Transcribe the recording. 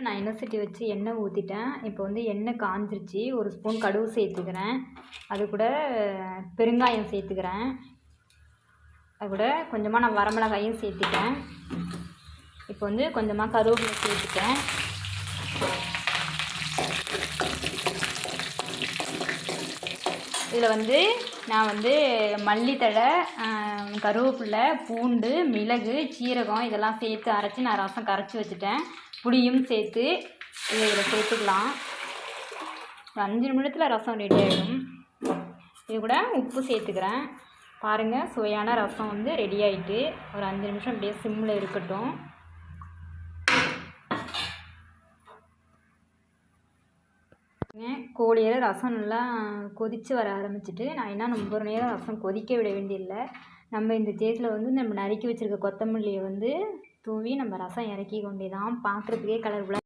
நான் எண்ணெய் சட்டி வச்சு எண்ணெய் ஊற்றிட்டேன். இப்போ வந்து எண்ணெய் காஞ்சிருச்சு. 1 ஸ்பூன் கடுகு சேர்த்துக்கிறேன். அது கூட பெருங்காயம் சேர்த்துக்கிறேன். அது கூட கொஞ்சமாக நான் வரமிளகாயும் சேர்த்துட்டேன். இப்போ வந்து கொஞ்சமாக கருவேப்பிலை சேர்த்துட்டேன். இதில் வந்து நான் வந்து மல்லித்தழை, கருவேப்பிலை, பூண்டு, மிளகு, சீரகம் இதெல்லாம் சேர்த்து அரைச்சி நான் ரசம் கரைச்சி வச்சுட்டேன். புளியும் சேர்த்து இதில் சேர்த்துக்கலாம். 5 நிமிடத்தில் ரசம் ரெடி ஆகிடும். இது கூட உப்பு சேர்த்துக்கிறேன். பாருங்கள், சுவையான ரசம் வந்து ரெடி ஆகிட்டு. ஒரு 5 நிமிஷம் அப்படியே சிம்மில் இருக்கட்டும். கோழியில் ரசம் நல்லா கொதித்து வர ஆரம்பிச்சிட்டு, நான் என்ன ரொம்ப நேரம் ரசம் கொதிக்க விட வேண்டியதில்லை. நம்ம இந்த ஸ்டேஜில் வந்து நம்ம நறுக்கி வச்சுருக்க கொத்தமல்லியை வந்து தூவி நம்ம ரசம் இறக்கி கொண்டே தான். பார்க்குறதுக்கே கலர்ஃபுல்லாக